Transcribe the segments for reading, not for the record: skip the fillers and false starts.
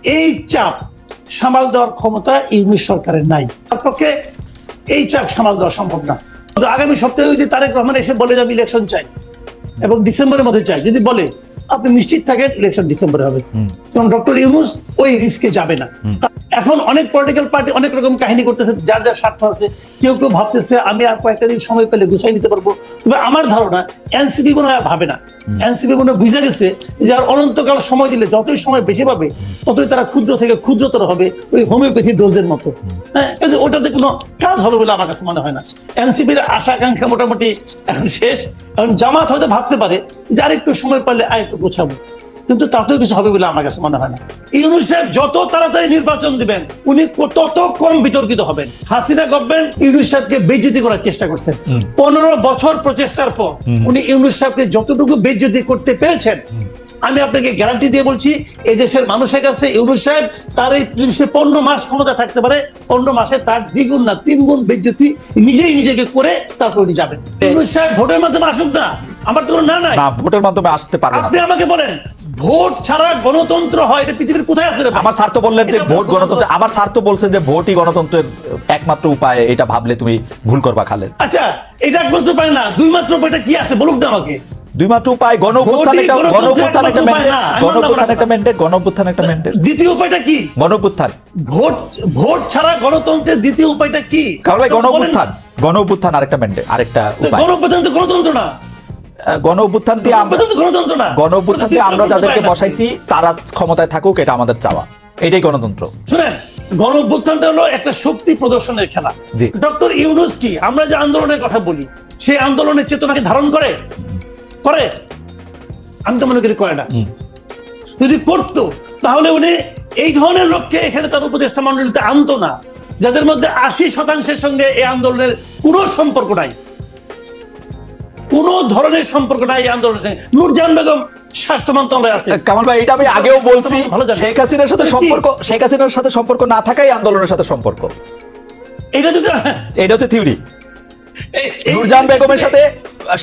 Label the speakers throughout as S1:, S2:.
S1: এই চাপ সামাল দেওয়ার ক্ষমতা ইউনূস সরকারের নাই, তার পক্ষে এই চাপ সামাল দেওয়া সম্ভব না। আগামী সপ্তাহে যদি তারেক রহমান এসে বলে যে আমি ইলেকশন চাই এবং ডিসেম্বরের মধ্যে চাই, যদি বলে আপনি নিশ্চিত থাকেন ইলেকশন ডিসেম্বরে হবে, কারণ ডক্টর ইউনূস ওই রিস্কে যাবে না। এখন অনেক পলিটিক্যাল পার্টি অনেক রকম কাহিনী করতেছে, যার যার স্বার্থ আছে। কেউ কেউ ভাবতেছে আমি আর কয়েকটা দিন সময় পেলে গুছাই নিতে পারবো, তবে আমার ধারণা এনসিপি মনে হয় ভাবে না। এনসিপি মনে বুঝে গেছে যে আর অনন্তকাল সময় দিলে যতই সময় বেশি পাবে ততই তারা ক্ষুদ্র থেকে ক্ষুদ্রতর হবে, ওই হোমিওপ্যাথি ডোজের মতো। হ্যাঁ, ওটাতে কোনো কাজ হবে বলে আমার কাছে মনে হয় না। এনসিপির আশা আকাঙ্ক্ষা মোটামুটি এখন শেষ। এখন জামাত হয়তো ভাবতে পারে যে আর একটু সময় পারলে আর একটু গোছাবো, কিন্তু তাতেও কিছু হবে বলে আমার কাছে মনে হয় না। ইউনূস সাহেব যত তাড়াতাড়ি নির্বাচন দিবেন উনি তত কম বিতর্কিত হবেন। হাসিনা গভর্নমেন্ট ইউনূস সাহেবকে বেইজ্জতি করার চেষ্টা করছেন। 15 বছর প্রচেষ্টার পর উনি ইউনূস সাহেবকে যতটুকু বেইজ্জতি করতে পেরেছেন, আমি আপনাকে গ্যারান্টি দিয়ে বলছি এই দেশের মানুষের কাছে ইউনূস সাহেব তার এই 15 মাস ক্ষমতা থাকতে পারে, 15 মাসে তার দ্বিগুণ না 3 গুণ বেইজ্জতি নিজেই নিজেকে করে তারপর উনি যাবেন। ইউনূস সাহেব ভোটের মাধ্যমে আসুক না, আমার তো না নাই,
S2: ভোটের মাধ্যমে আসতে পারবে না।
S1: আপনি আমাকে বলেন ভোট ছাড়া গণতন্ত্র হয় এটা পৃথিবীর কোথায় আছে?
S2: আমার স্যার তো বললেন যে ভোট গণতন্ত্র, আমার স্যার তো বলছেন যে ভোটই গণতন্ত্রের একমাত্র উপায়, এটা ভাবলে তুমি ভুল করবা খালেদ।
S1: আচ্ছা, এটা একমাত্র উপায় না, দুই মাত্র উপায়টা কি আছে বলুক না আমাকে।
S2: দুই মাত্র উপায় গণঅভ্যুত্থান একটা মেন্টেন।
S1: দ্বিতীয় উপায়টা কি?
S2: গণঅভ্যুত্থান।
S1: ভোট ছাড়া গণতন্ত্রের দ্বিতীয় উপায়টা কি?
S2: কারণ গণঅভ্যুত্থান আরেকটা মেন্টেন, আরেকটা উপায়।
S1: গণঅভ্যুত্থান তো গণতন্ত্র না।
S2: গণঅভ্যুত্থান দিয়ে আমরা যাদেরকে বসাইছি তারা ক্ষমতায় থাকুক, এটা আমাদের চাওয়া, এটাই গণতন্ত্র।
S1: শুনেন, গণঅভ্যুত্থানটা হলো একটা শক্তি প্রদর্শনের খেলা। ডক্টর ইউনূস কি আমরা যে আন্দোলনের কথা বলি সেই আন্দোলনের চেতনাকে ধারণ করে? আমি তো মনে করি করে না। যদি করতো তাহলে উনি এই ধরনের লোককে এখানে তার উপদেষ্টা মন্ডলীতে আনতো না, যাদের মধ্যে 80% সঙ্গে এই আন্দোলনের কোনো সম্পর্ক নাই, কোন ধরনের সম্পর্ক নাই এই আন্দোলনের। নূরজাহান বেগম স্বাস্থ্য মন্ত্রণালয়ে আছে।
S2: কামাল ভাই, এটা আমি আগেও বলছি, শেখ হাসিনার সাথে সম্পর্ক না থাকাই আন্দোলনের সাথে সম্পর্ক। এটা হচ্ছে থিওরি। নূরজাহান বেগমের সাথে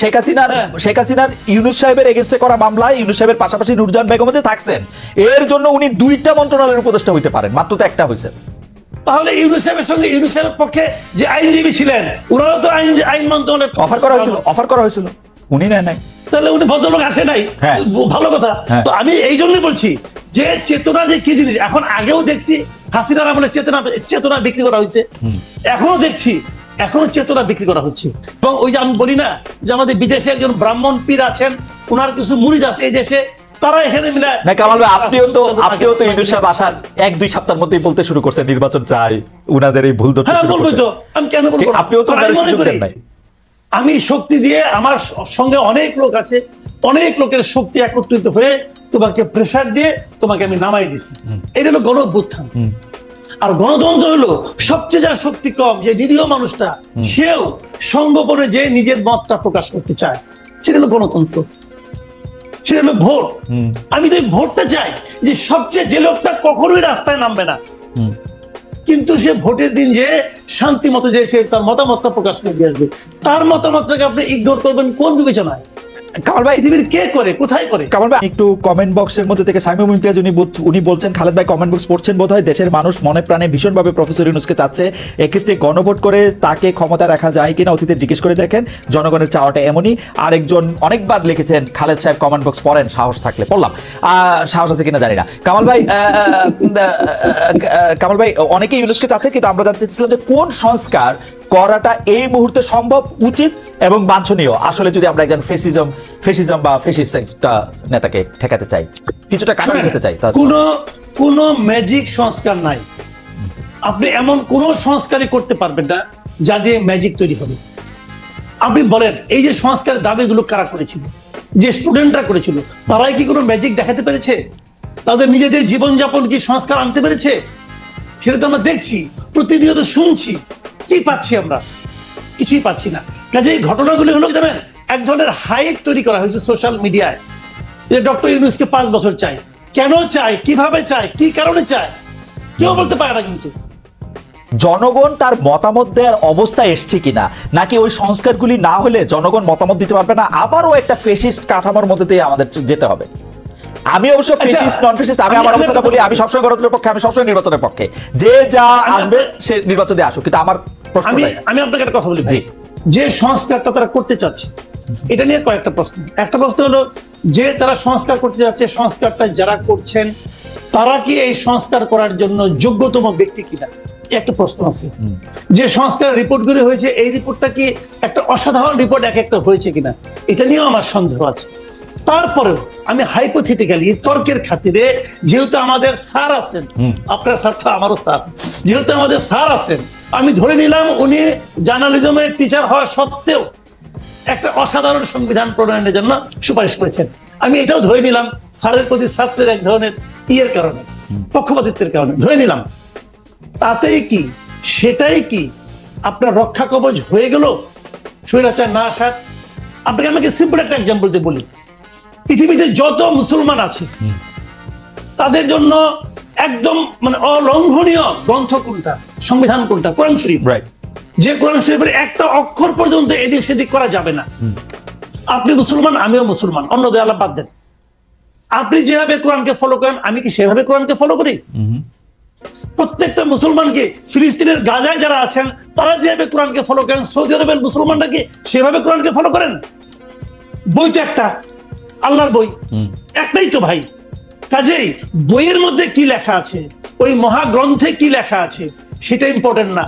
S2: শেখ হাসিনার ইউনূস সাহেবের এগেইনস্টে করা মামলায় ইউনূস সাহেবের পাশাপাশি নূরজাহান বেগম যে থাকছেন, এর জন্য উনি 2টা মন্ত্রণালয়ের উপদেষ্টা হইতে পারেন, মাত্র তো একটা হয়েছে।
S1: তাহলে ইউনূস সাহেবের সঙ্গে ইউনূস সাহেবের পক্ষে যে আইনজীবী ছিলেন ওনারা তো আইন মন্ত্রণালয়ে
S2: অফার করা হয়েছিল, উনি নেয় নাই।
S1: তাহলে উনি ভদ্রলোক আসে নাই, ভালো কথা। তো আমি এই জন্যই বলছি যে চেতনা যে কি জিনিস, এখন আগেও দেখছি হাসিনার আমলে চেতনা বিক্রি করা হয়েছে, এখনো দেখছি এখনো চেতনা বিক্রি করা হচ্ছে। এবং ওই যে আমি বলি না যে আমাদের বিদেশে একজন ব্রাহ্মণ পীর আছেন, ওনার কিছু মুরিদ আছে এই দেশে, তারা এখানে মিলে।
S2: না কামাল ভাই, আপনিও তো ইউনূস সাহেব আসার 1-2 সপ্তাহের মধ্যেই বলতে শুরু করছেন নির্বাচন চাই, উনাদের এই ভুল ধরতে।
S1: হ্যাঁ বলবো তো, আমি কেন বলবো?
S2: আপনিও তো সুযোগ দেন নাই।
S1: আমি শক্তি দিয়ে, আমার সঙ্গে অনেক লোক আছে, অনেক লোকের শক্তি একত্রিত হয়ে তোমাকে প্রেসার দিয়ে তোমাকে আমি নামাই দিছি। এটা হলো গণঅভ্যুত্থান। আর গণতন্ত্র হলো সবচেয়ে যার শক্তি কম, যে নিরীহ মানুষটা সেও সঙ্গোপনে যে নিজের মতটা প্রকাশ করতে চায়, সেটা হলো গণতন্ত্র, সেটা হলো ভোট। আমি তো ভোটটা চাই যে সবচেয়ে যে লোকটা কখনোই রাস্তায় নামবে না, কিন্তু সে ভোটের দিন যে শান্তি মতো যে সে তার মতামতটা প্রকাশ করে দিয়ে আসবে, তার মতামতটাকে আপনি ইগনোর করবেন কোন বিবেচনায়?
S2: কামাল ভাই,
S1: পৃথিবীর কে করে, কোথায় করে?
S2: কামাল ভাই, একটু কমেন্ট বক্সের মধ্যে থেকে সাইমুম ইমতিয়াজ উনি বলছেন, খালেদ ভাই কমেন্ট বক্স পড়ছেন বোধহয়, দেশের মানুষ মনে প্রাণে ভীষণভাবে প্রফেসর ইউনূসকে চাচ্ছে, এক্ষেত্রে গণভোট করে তাকে ক্ষমতা রাখা যায় কিনা অতীতে জিজ্ঞেস করে দেখেন, জনগণের চাওয়াটা এমনই। আরেকজন অনেকবার লিখেছেন, খালেদ সাহেব কমেন্ট বক্স পড়েন, সাহস থাকলে। পড়লাম, সাহস আছে কিনা জানি না। কামাল ভাই অনেকেই ইউনূসকে চাচ্ছে, কিন্তু আমরা জানতে চাচ্ছিলাম যে কোন সংস্কার করাটা এই মুহূর্তে সম্ভব, উচিত এবং বাঞ্ছনীয়, আসলে যদি আমরা একজন ফেসিজম বা ফেসিস্ট নেতাকে ঠেকাতে চাই, কিছুটা কাটিয়ে যেতে চাই।
S1: কোন ম্যাজিক সংস্কার নাই, আপনি এমন কোন সংস্কারই করতে পারবেন না যা দিয়ে ম্যাজিক তৈরি হবে। আপনি বলেন এই যে সংস্কারের দাবিগুলো কারা করেছিল, যে স্টুডেন্টরা করেছিল, তারাই কি কোনো ম্যাজিক দেখাতে পেরেছে? তাদের নিজেদের জীবনযাপন কি সংস্কার আনতে পেরেছে? সেটা তো আমরা দেখছি, প্রতিনিয়ত শুনছি, কি পাচ্ছি আমরা? কিছুই পাচ্ছি না। কাজে এই ঘটনাগুলি হলো জানেন এক ধরনের হাইপ তৈরি করা হয়েছে সোশ্যাল মিডিয়ায়, যে ডক্টর ইউনূসকে 5 বছর চাই। কেন চাই, কিভাবে চাই, কি কারণে চাই, কেউ বলতে পারে না। কিন্তু
S2: জনগণ তার মতামত দেওয়ার অবস্থায় এসছে কিনা, নাকি ওই সংস্কারগুলি না হলে জনগণ মতামত দিতে পারবে না, আবারও একটা ফেসিস্ট কাঠামোর মধ্যে দিয়ে আমাদের যেতে হবে? আমি অবশ্য ফেসিস্ট নন ফেসিস্ট, আমি আমার অবস্থাটা বলি, আমি সবসময় গণতন্ত্রের পক্ষে, আমি সবসময় নির্বাচনের পক্ষে, যে যা আসবে সে নির্বাচন দিয়ে আসুক, কিন্তু আমার প্রশ্ন
S1: আমি আপনাকে একটা কথা বলি, যে সংস্কারটা তারা করতে চাচ্ছে এটা নিয়ে কয়েকটা প্রশ্ন। একটা প্রশ্ন হলো যে তারা সংস্কার করতে যাচ্ছে, সংস্কারটা যারা করছেন তারা কি এই সংস্কার করার জন্য যোগ্যতম ব্যক্তি কিনা, একটা প্রশ্ন আছে। যে সংস্কার রিপোর্টগুলি হয়েছে এই রিপোর্টটা কি একটা অসাধারণ রিপোর্ট এক একটা হয়েছে কিনা, এটা নিয়েও আমার সন্দেহ আছে। তারপরেও আমি হাইপোথেটিক্যালি তর্কের খাতিরে, যেহেতু আমাদের স্যার আছেন, আপনার স্যার তো আমারও স্যার, যেহেতু আমাদের স্যার আছেন, আমি ধরে নিলাম উনি জার্নালিজমের টিচার হওয়া সত্ত্বেও একটা অসাধারণ সংবিধান প্রণয়নের জন্য সুপারিশ করেছেন। আমি এটাও ধরে নিলাম স্যারের প্রতি ছাত্রের এক ধরনের ইয়ের কারণে, পক্ষপাতিত্বের কারণে ধরে নিলাম। তাতেই কি, সেটাই কি আপনার রক্ষা কবচ হয়ে গেল স্বৈরাচার না আসার? আপনাকে আমাকে সিম্পল একটা এক্সাম্পল দিয়ে বলি, পৃথিবীতে যত মুসলমান আছে তাদের জন্য একদম মানে অলঙ্ঘনীয় গ্রন্থ কোনটা, সংবিধান কোনটা? কোরআন শরীফ। যে কোরআন শরীফের একটা অক্ষর পর্যন্ত এদিক সেদিক করা যাবে না। আপনি মুসলমান, আমিও মুসলমান, অন্য দেয়ালা বাদ দেন। আপনি যেভাবে কোরআনকে ফলো করেন আমি কি সেভাবে কোরআনকে ফলো করি? প্রত্যেকটা মুসলমানকে, ফিলিস্তিনের গাজায় যারা আছেন তারা যেভাবে কোরআনকে ফলো করেন, সৌদি আরবের মুসলমানরা কি সেভাবে কোরআনকে ফলো করেন? বই তো একটা, আল্লাহর বই একটাই তো ভাই। কাজেই বইয়ের মধ্যে কি লেখা আছে, ওই মহাগ্রন্থে কি লেখা আছে সেটা ইম্পর্টেন্ট না।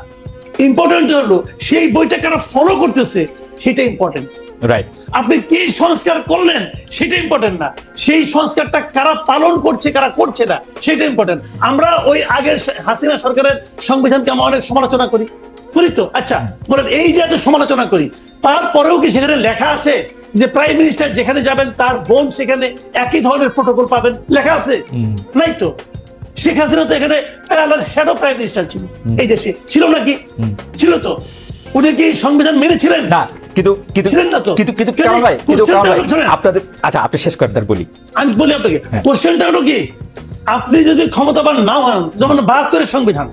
S1: ইম্পর্টেন্ট হলো সেই বইটা কারা ফলো করতেছে সেটা ইম্পর্টেন্ট।
S2: রাইট,
S1: আপনি কি সংস্কার করলেন সেটা ইম্পর্টেন্ট না, সেই সংস্কারটা কারা পালন করছে কারা করছে না সেটা ইম্পর্টেন্ট। আমরা ওই আগের হাসিনা সরকারের সংবিধানকে আমরা অনেক সমালোচনা করি তো, আচ্ছা বলেন এই যে এত সমালোচনা করি তারপরেও কি সেখানে লেখা আছে যে প্রাইম মিনিস্টার যেখানে যাবেন তার বোন সেখানে একই ধরনের প্রোটোকল পাবেন? লেখা আছে? নাই তো। শেখ হাসিনা তো এখানে শ্যাডো প্রাইম মিনিস্টার ছিল, এই দেশে ছিল নাকি? ছিল তো। উনি কি সংবিধান মেনেছিলেন?
S2: না, কিন্তু আপনাদের, আচ্ছা আপনি শেষ করেন তার বলি।
S1: আমি বলি আপনাকে, কোশ্চেনটা হলো কি, আপনি যদি ক্ষমতাবান না হন, যেমন ৭২-এর সংবিধান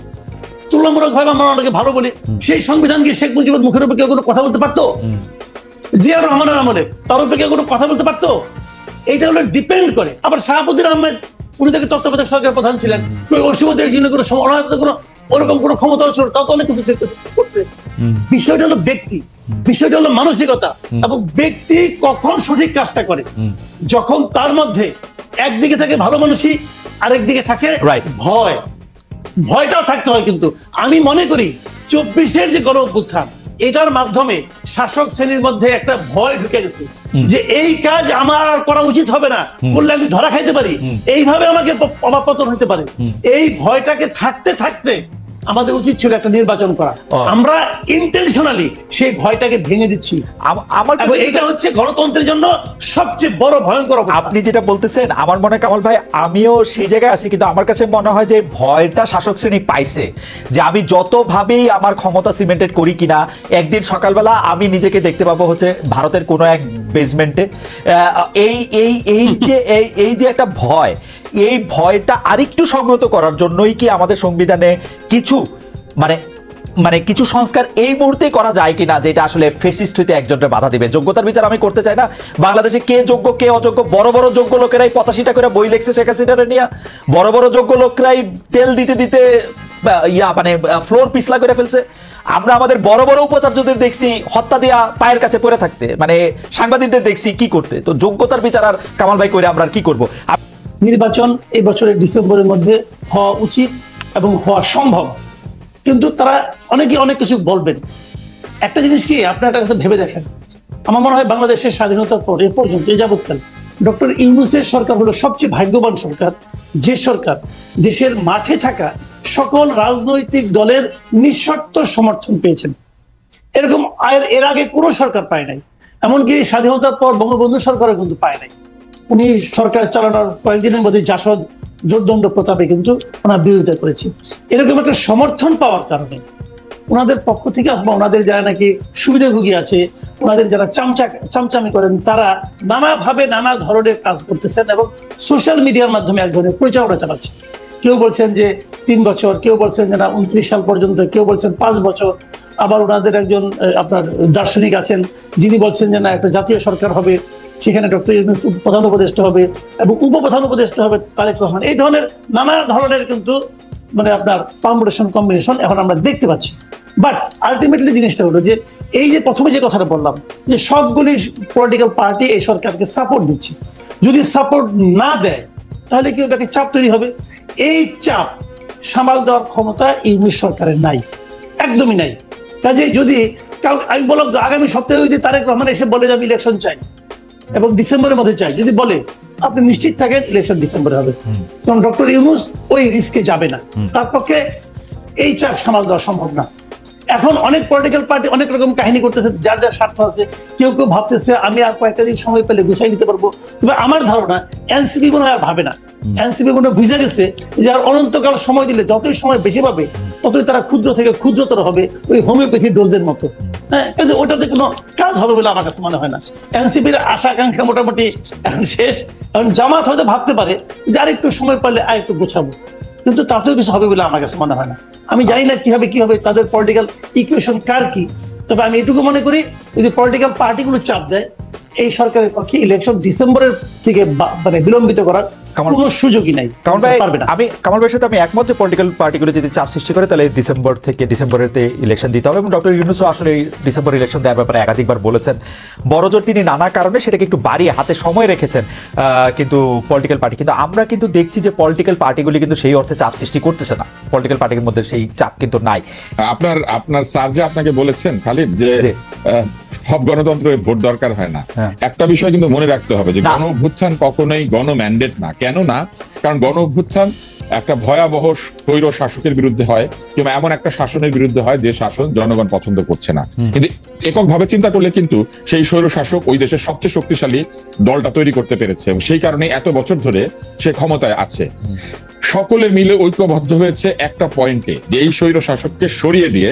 S1: তুলনামূলক ভাবে আমরা অনেকে ভালো বলি, সেই সংবিধান কি শেখ মুজিবের মুখের উপর কেউ কোনো কথা বলতে পারতো? জিয়া রহমানের আমলে তার উপরে কেউ কোনো কথা বলতে পারতো? এইটা হলো ডিপেন্ড করে। আবার শাহাবুদ্দিন আহমেদ উনি তাকে তত্ত্বাবধায়ক সরকার প্রধান ছিলেন, ওই সময় জন্য কোনো কোনো ওরকম কোনো ক্ষমতাও ছিল, তাও তো অনেক কিছু করছে। বিষয়টা হলো ব্যক্তি, বিষয়টা হলো মানসিকতা, এবং ব্যক্তি কখন সঠিক কাজটা করে, যখন তার মধ্যে একদিকে থাকে ভালো মানুষই, আরেকদিকে থাকে ভয়। ভয়টাও থাকতে হয়। কিন্তু আমি মনে করি ২৪-এর যে গণ অভ্যুত্থান, এটার মাধ্যমে শাসক শ্রেণীর মধ্যে একটা ভয় ঢুকে গেছে যে এই কাজ আমার আর করা উচিত হবে না, করলে আমি ধরা খাইতে পারি, এইভাবে আমাকে অবাপতন হতে পারে। এই ভয়টাকে থাকতে থাকতে আমাদের উচিত ছিল একটা নির্বাচন করা। আমরা ইন্টেনশনালি সেই ভয়টাকে ভেঙে দিচ্ছি। এটা হচ্ছে গণতন্ত্রের জন্য সবচেয়ে বড় ভয়ঙ্কর।
S2: আপনি যেটা বলতেছেন আমার মনে হয় কামাল ভাই, আমিও সেই জায়গায় আছি, কিন্তু আমার কাছে মনে হয় যে ভয়টা শাসক শ্রেণী পাইছে, যে আমি যতভাবেই আমার ক্ষমতা সিমেন্টেড করি কিনা, একদিন সকালবেলা আমি নিজেকে দেখতে পাবো হচ্ছে ভারতের কোনো এক বেসমেন্টে। এই যে একটা ভয়, এই ভয়টা আরেকটু সংহত করার জন্যই কি আমাদের সংবিধানে কিছু মানে কিছু সংস্কার এই মুহূর্তে করা যায় কিনা, যেটা আসলে ফেসিস্ট হইতে একজনের বাধা দিবে? যোগ্যতার বিচার আমি করতে চাই না। বাংলাদেশে কে যোগ্য কে অযোগ্য, বড় বড় যোগ্য লোকেরাই ৮৫টা করে বই লেখছে শেখ হাসিনারে নিয়ে, বড় বড় যোগ্য লোকরাই তেল দিতে দিতে ফ্লোর পিছলা করে ফেলছে। আমরা আমাদের বড় বড় উপাচার্যদের দেখছি হত্যা দেয়া পায়ের কাছে পড়ে থাকতে, সাংবাদিকদের দেখছি কি করতে। তো যোগ্যতার বিচার আর কামাল ভাই করে আমরা কি করবো?
S1: নির্বাচন এই বছরের ডিসেম্বরের মধ্যে হওয়া উচিত এবং হওয়া সম্ভব, কিন্তু তারা অনেকে অনেক কিছু বলবেন। একটা জিনিস কি আপনি একটা কথা ভেবে দেখেন, আমার মনে হয় বাংলাদেশের স্বাধীনতার পর এ পর্যন্ত যাবৎকাল ডক্টর ইউনূসের সরকার হলো সবচেয়ে ভাগ্যবান সরকার, যে সরকার দেশের মাঠে থাকা সকল রাজনৈতিক দলের নিঃশর্ত সমর্থন পেয়েছেন। এরকম এর আগে কোনো সরকার পায় নাই, এমনকি স্বাধীনতার পর বঙ্গবন্ধু সরকারও কিন্তু পায় নাই। উনি সরকার চালানোর কয়েকদিনের মধ্যে জাসদ জোরদণ্ড প্রতাপে কিন্তু ওনার বিরোধিতা করেছে। এরকম একটা সমর্থন পাওয়ার কারণে ওনাদের পক্ষ থেকে অথবা ওনাদের যারা নাকি সুবিধাভোগী আছে, ওনাদের যারা চামচামি করেন, তারা নানাভাবে নানা ধরনের কাজ করতেছেন এবং সোশ্যাল মিডিয়ার মাধ্যমে এক ধরনের প্রচারণা চালাচ্ছে। কেউ বলছেন যে ৩ বছর, কেউ বলছেন যে না ২৯ সাল পর্যন্ত, কেউ বলছেন ৫ বছর, আবার ওনাদের একজন আপনার দার্শনিক আছেন যিনি বলছেন যে না একটা জাতীয় সরকার হবে, সেখানে ডক্টর ইউনূস প্রধান উপদেষ্টা হবে এবং উপপ্রধান উপদেষ্টা হবে তারেক রহমান। এই ধরনের নানা ধরনের কিন্তু মানে আপনার পারমুটেশন কম্বিনেশন এখন আমরা দেখতে পাচ্ছি। বাট আলটিমেটলি জিনিসটা হলো যে এই যে প্রথমে যে কথাটা বললাম যে সবগুলি পলিটিক্যাল পার্টি এই সরকারকে সাপোর্ট দিচ্ছে, যদি সাপোর্ট না দেয় তাহলে কি ওটাকে চাপ তৈরি হবে। এই চাপ সামাল দেওয়ার ক্ষমতা ইউনূস সরকারের নাই, একদমই নাই। কাজে যদি আমি বললাম যে আগামী সপ্তাহে যদি তারেক রহমান এসে বলে যে আমি ইলেকশন চাই এবং ডিসেম্বরের মধ্যে চাই, যদি বলে আপনি নিশ্চিত থাকেন ইলেকশন ডিসেম্বরে হবে, কারণ ডক্টর ইউনূস ওই রিস্কে যাবে না, তার পক্ষে এই চাপ সামাল দেওয়া সম্ভব না। এখন অনেক পলিটিক্যাল পার্টি অনেক রকম কাহিনী করতেছে, যার যার স্বার্থ আছে। কেউ কেউ ভাবতেছে আমি আর কয়েকটা দিন সময় পেলে গুছাই নিতে পারবো, তবে আমার ধারণা এনসিপি মনে হয় আর ভাবে না। এনসিপি মনে বুঝে গেছে যে আর অনন্তকাল সময় দিলে যতই সময় বেশি পাবে ততই তারা ক্ষুদ্র থেকে ক্ষুদ্রতর হবে, ওই হোমিওপ্যাথি ডোজের মতো। হ্যাঁ, ওটাতে কোনো কাজ হবে বলে আমার কাছে মনে হয় না। এনসিপির আশা আকাঙ্ক্ষা মোটামুটি এখন শেষ। এখন জামাত হয়তো ভাবতে পারে যে আর একটু সময় পাইলে আর একটু গোছাবো, কিন্তু তাতেও কিছু হবে বলে আমার কাছে মনে হয় না। আমি জানি না কি হবে তাদের পলিটিক্যাল ইকুয়েশন কার কি, তবে আমি এটুকু মনে করি যদি পলিটিক্যাল পার্টিগুলো চাপ দেয় এই সরকারের পক্ষে ইলেকশন ডিসেম্বরের থেকে মানে বিলম্বিত করার কোনো সুযোগই নাই।
S2: কামাল ভাইয়ের সাথে আমি একমত যে পলিটিক্যাল পার্টিগুলো যদি চাপ সৃষ্টি করে তাহলে ডিসেম্বরেতে ইলেকশন দিতে হবে, এবং ডক্টর ইউনূসও আসলে ডিসেম্বর ইলেকশন দেওয়ার ব্যাপারে একাধিকবার বলেছেন। বড়জোর তিনি নানা কারণে সেটাকে একটু বাড়িয়ে হাতে সময় রেখেছেন কিন্তু পলিটিক্যাল পার্টি, কিন্তু আমরা কিন্তু দেখছি যে পলিটিক্যাল পার্টিগুলি কিন্তু সেই অর্থে চাপ সৃষ্টি করতেছে না, পলিটিক্যাল পার্টির মধ্যে সেই চাপ কিন্তু নাই।
S3: আপনার স্যার যে আপনাকে বলেছেন খালিদ যে সব গণতন্ত্রে ভোট দরকার হয় না, একটা বিষয় কিন্তু মনে রাখতে হবে যে গণ অভ্যুত্থান কখনোই গণ ম্যান্ডেট না। কেন না? কারণ গণ অভ্যুত্থান একটা ভয়াবহ স্বৈর শাসকের বিরুদ্ধে হয় কিংবা এমন একটা শাসনের বিরুদ্ধে হয় যে শাসন জনগণ পছন্দ করছে না। কিন্তু এককভাবে চিন্তা করলে কিন্তু সেই স্বৈর শাসক ওই দেশের সবচেয়ে শক্তিশালী দলটা তৈরি করতে পেরেছে এবং সেই কারণে এত বছর ধরে সে ক্ষমতায় আছে। সকলে মিলে ঐক্যবদ্ধ হয়েছে একটা পয়েন্টে যে এই স্বৈর শাসককে সরিয়ে দিয়ে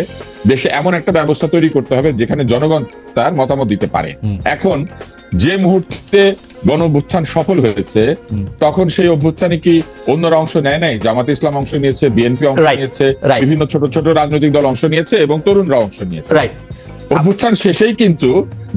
S3: দেশে এমন একটা ব্যবস্থা তৈরি করতে হবে যেখানে জনগণ তার মতামত দিতে পারে। এখন যে মুহূর্তে গণ অভ্যুত্থান সফল হয়েছে তখন সেই অভ্যুত্থানে কি অন্যরা অংশ নেয় নাই? জামাত ইসলাম অংশ নিয়েছে, বিএনপি অংশ নিয়েছে, বিভিন্ন ছোট ছোট রাজনৈতিক দল অংশ নিয়েছে এবং তরুণরা অংশ নিয়েছে। অভ্যুত্থান শেষেই কিন্তু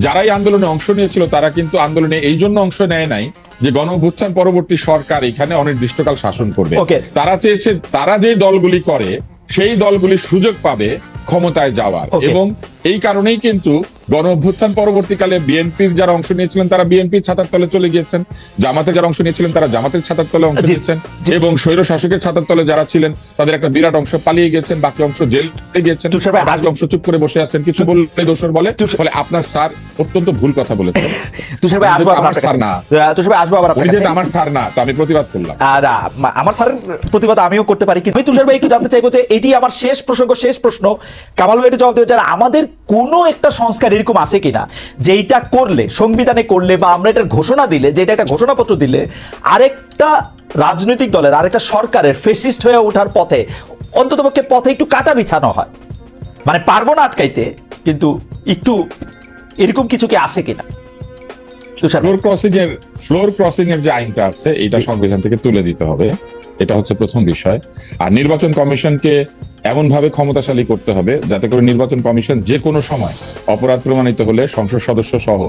S3: যারাই আন্দোলনে অংশ নিয়েছিল তারা কিন্তু আন্দোলনে এই জন্য অংশ নেয় নাই যে গণ অভ্যুত্থান পরবর্তী সরকার এখানে অনির্দিষ্টকাল শাসন করবে। তারা চেয়েছে তারা যে দলগুলি করে সেই দলগুলি সুযোগ পাবে ক্ষমতায় যাওয়ার, এবং এই কারণেই কিন্তু গণ অভ্যুত্থান পরবর্তীকালে বিএনপির যারা অংশ নিয়েছিলেন তারা বিএনপির ছাতার তলে চলে গিয়েছেন, জামাতের যারা অংশ নিয়েছিলেন তারা জামাতের ছাতার তলে অংশ নিয়েছেন, এবং স্বৈর শাসকের ছাতার তলে যারা ছিলেন তাদের একটা বিরাট অংশ পালিয়ে গিয়েছেন, বাকি অংশ জেলে গিয়েছেন, বাকি অংশ চুপ করে বসে আছেন। কিছু বললে দোষর বলে ফলে আপনার স্যার অত্যন্ত ভুল কথা বলেছেন। আমার স্যার না, তো আমি প্রতিবাদ করলাম।
S2: আর আমার স্যারের প্রতিবাদ আমিও করতে পারি, কিন্তু তুষার ভাই একটু জানতে চাইবো যে এটি আমার শেষ প্রশ্ন, কামাল ভাই জবাব দেবে যারা আমাদের কোনো একটা সংস্কার এরকম আছে কিনা যেটা করলে, সংবিধানে করলে বা আমরা এটার ঘোষণা দিলে, যেটা একটা ঘোষণাপত্র দিলে আরেকটা রাজনৈতিক দলের আরেকটা সরকারের ফেসিস্ট হয়ে ওঠার পথে অন্ততপক্ষে পথে একটু কাটা বিছানো হয়, মানে পারবো না আটকাইতে, কিন্তু একটু এরকম কিছু কি আসে কিনা?
S3: ফ্লোর ক্রসিং এর যে আইনটা আছে এটা সংবিধান থেকে তুলে দিতে হবে, এটা হচ্ছে প্রথম বিষয়। আর নির্বাচন কমিশনকে এমন ভাবে ক্ষমতাশালী করতে হবে যাতে করে নির্বাচন কমিশন যে কোনো সময় অপরাধ প্রমাণিত হলে সংসদ সদস্য সহ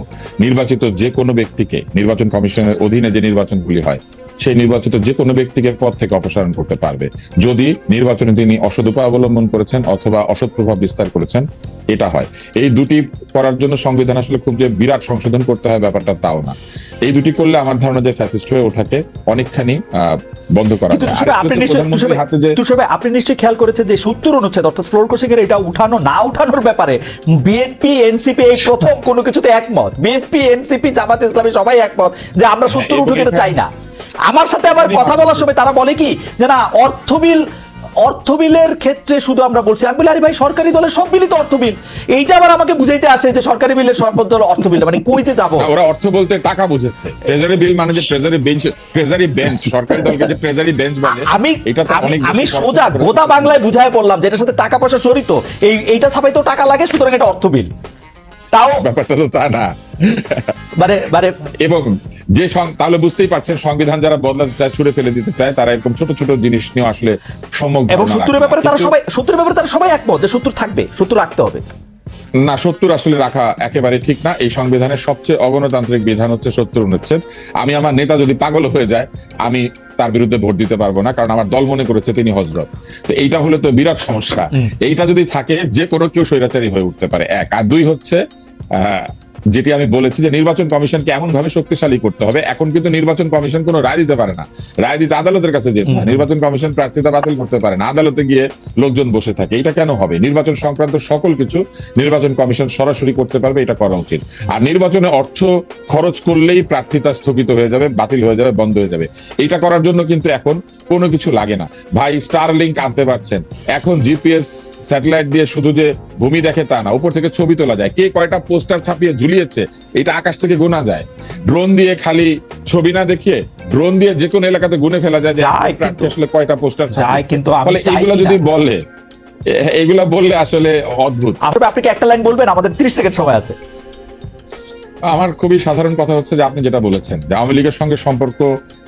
S3: নির্বাচিত যে কোনো ব্যক্তিকে, নির্বাচন কমিশনের অধীনে যে নির্বাচনগুলি হয় সেই নির্বাচিত যে কোনো ব্যক্তিকে পদ থেকে অপসারণ করতে পারবে যদি নির্বাচনে তিনি অসৎ উপায় অবলম্বন করেছেন অথবা অসৎ প্রভাব বিস্তার করেছেন। এটা হয়। এই দুটি করার জন্য সংবিধান আসলে খুব যে বিরাট সংশোধন করতে হয় ব্যাপারটা তাও না। এই দুটি করলে আমার ধারণা যে ফ্যাসিস্ট হয়ে ওঠাকে অনেকখানি বন্ধ করা যায়।
S2: আপনি নিশ্চয়ই খেয়াল করেছেন যে 70 অনুচ্ছেদ অর্থাৎ ফ্লোর ক্রসিং এর এটা উঠানো না উঠানোর ব্যাপারে বিএনপি এনসিপি এই প্রথম কোনো কিছুতে একমত। বিএনপি এনসিপি জামাত ইসলামী সবাই একমত যে আমরা 70 উঠুক এটা চাই না। আমার সাথে আবার কথা বলার সময় তারা বলে কি যে না অর্থবিলের ক্ষেত্রে শুধু আমরা বলছি, আমি বলি আরে ভাই সরকারি দলের সব বিলই তো অর্থবিল। এইটা আবার আমাকে বুঝাইতে আসে যে সরকারি বিলের সব দল অর্থবিল, মানে কই যে যাবো?
S3: ওরা অর্থ বলতে টাকা বুঝেছে। ট্রেজারি বিল মানে যে ট্রেজারি বেঞ্চ, সরকারি দলকে যে ট্রেজারি বেঞ্চ বলে,
S2: আমি সোজা গোদা বাংলায় বুঝায় পড়লাম যেটার সাথে টাকা পয়সা জড়িত, এইটা ছাপাই তো টাকা লাগে, সুতরাং এটা অর্থবিল। তাও
S3: ব্যাপারটা তো তা না।
S2: এবং
S3: তাহলে বুঝতেই পারছেন সংবিধান যারা বদলাতে চায়, ছুড়ে ফেলে দিতে চায়, তারা এরকম ছোট ছোট জিনিস নিয়ে আসলে সম্যক
S2: এবং 70-এর ব্যাপারে তারা সবাই একমত যে 70 থাকবে, 70 রাখতে হবে
S3: না। 70 আসলে রাখা একেবারে ঠিক না। এই সংবিধানের সবচেয়ে অগণতান্ত্রিক বিধান হচ্ছে 70 অনুচ্ছেদ। আমি আমার নেতা যদি পাগল হয়ে যায়, আমি তার বিরুদ্ধে ভোট দিতে পারবো না, কারণ আমার দল মনে করেছে তিনি হযরত। তো এইটা হলে তো বিরাট সমস্যা। এইটা যদি থাকে, যে কোনো কেউ স্বৈরাচারী হয়ে উঠতে পারে, এক। আর দুই হচ্ছে যেটি আমি বলেছি যে নির্বাচন কমিশনকে এমন ভাবে শক্তিশালী করতে হবে। এখন কিন্তু নির্বাচন কমিশন কোনো রায় দিতে পারে না, রায় দিতে আদালতের কাছে যেতে হয়। নির্বাচন কমিশন প্রার্থিতা বাতিল করতে পারে না, আদালতে গিয়ে লোকজন বসে থাকে। এটা কেন হবে? নির্বাচন সংক্রান্ত সকল কিছু নির্বাচন কমিশন সরাসরি করতে পারবে, এটা করা উচিত। আর নির্বাচনে অর্থ খরচ করলেই প্রার্থিতা স্থগিত হয়ে যাবে, বাতিল হয়ে যাবে, বন্ধ হয়ে যাবে। এটা করার জন্য কিন্তু এখন কোনো কিছু লাগে না ভাই। স্টারলিংক আনতে পারছেন, এখন জিপিএস স্যাটেলাইট দিয়ে শুধু যে ভূমি দেখে তা না, উপর থেকে ছবি তোলা যায়, কে কয়টা পোস্টার ছাপিয়ে ঝুলিয়েছে এটা আকাশ থেকে গোনা যায়। ড্রোন দিয়ে খালি ছবি না দেখিয়ে ড্রোন দিয়ে যে কোনো এলাকাতে গুনে ফেলা যায় যে আসলে কয়টা পোস্টার ছাপিয়েছে। কিন্তু এইগুলা যদি বলে, এইগুলা বললে আসলে অদ্ভুত।
S2: আপনি কি একটা লাইন বলবেন? আমাদের 30 সেকেন্ড সময় আছে।
S3: আমার খুবই সাধারণ কথা হচ্ছে যে আপনি যেটা বলেছেন যে আওয়ামী লীগের সঙ্গে সম্পর্ক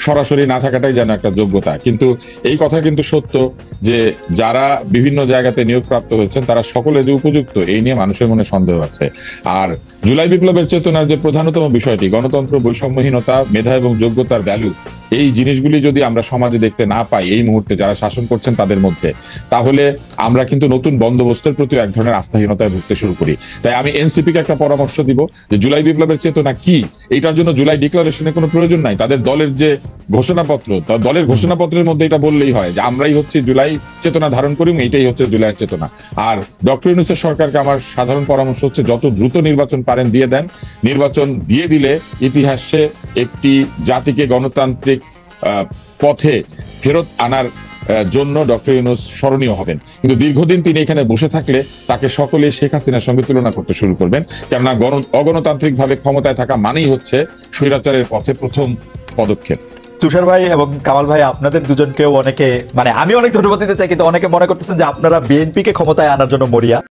S3: সরাসরি না থাকাটাই যেন একটা যোগ্যতা, কিন্তু এই কথা কিন্তু সত্য যে যারা বিভিন্ন জায়গাতে নিয়োগপ্রাপ্ত হয়েছেন তারা সকলে যে উপযুক্ত, এই নিয়ে মানুষের মনে সন্দেহ আছে। আর জুলাই বিপ্লবের চেতনার যে প্রধানতম বিষয়টি গণতন্ত্র, বৈষম্যহীনতা, মেধা এবং যোগ্যতার ভ্যালু, এই জিনিসগুলি যদি আমরা সমাজে দেখতে না পাই এই মুহূর্তে যারা শাসন করছেন তাদের মধ্যে, তাহলে আমরা কিন্তু নতুন বন্দোবস্তের প্রতি এক ধরনের আস্থাহীনতায় ভুগতে শুরু করি। তাই আমি এনসিপিকে একটা পরামর্শ দিব যে জুলাই বিপ্লবের চেতনা কি, এটার জন্য জুলাই ডিক্লারেশনের কোনো প্রয়োজন নাই। তাদের দলের যে ঘোষণাপত্র, দলের ঘোষণাপত্রের মধ্যে এটা বললেই হয় যে আমরাই হচ্ছে জুলাই চেতনা ধারণ করি, এটাই হচ্ছে জুলাইয়ের চেতনা। আর ডক্টর ইউনূসের সরকারকে আমার সাধারণ পরামর্শ হচ্ছে যত দ্রুত নির্বাচন পারেন দিয়ে দেন। নির্বাচন দিয়ে দিলে ইতিহাসে একটি জাতিকে গণতান্ত্রিক পথে ফেরত আনার জন্য ডক্টর ইউনূস স্মরণীয় হবেন। কিন্তু দীর্ঘদিন তিনি এখানে বসে থাকলে তাকে সকলে শেখ হাসিনার সঙ্গে তুলনা করতে শুরু করবেন, কেননা অগণতান্ত্রিক ভাবে ক্ষমতায় থাকা মানেই হচ্ছে স্বৈরাচারের পথে প্রথম পদক্ষেপ।
S2: তুষার ভাই এবং কামাল ভাই, আপনাদের দুজনকেও অনেকে, আমি অনেক ধন্যবাদ দিতে চাই, কিন্তু অনেকে মনে করতেছেন যে আপনারা বিএনপিকে ক্ষমতায় আনার জন্য মরিয়া।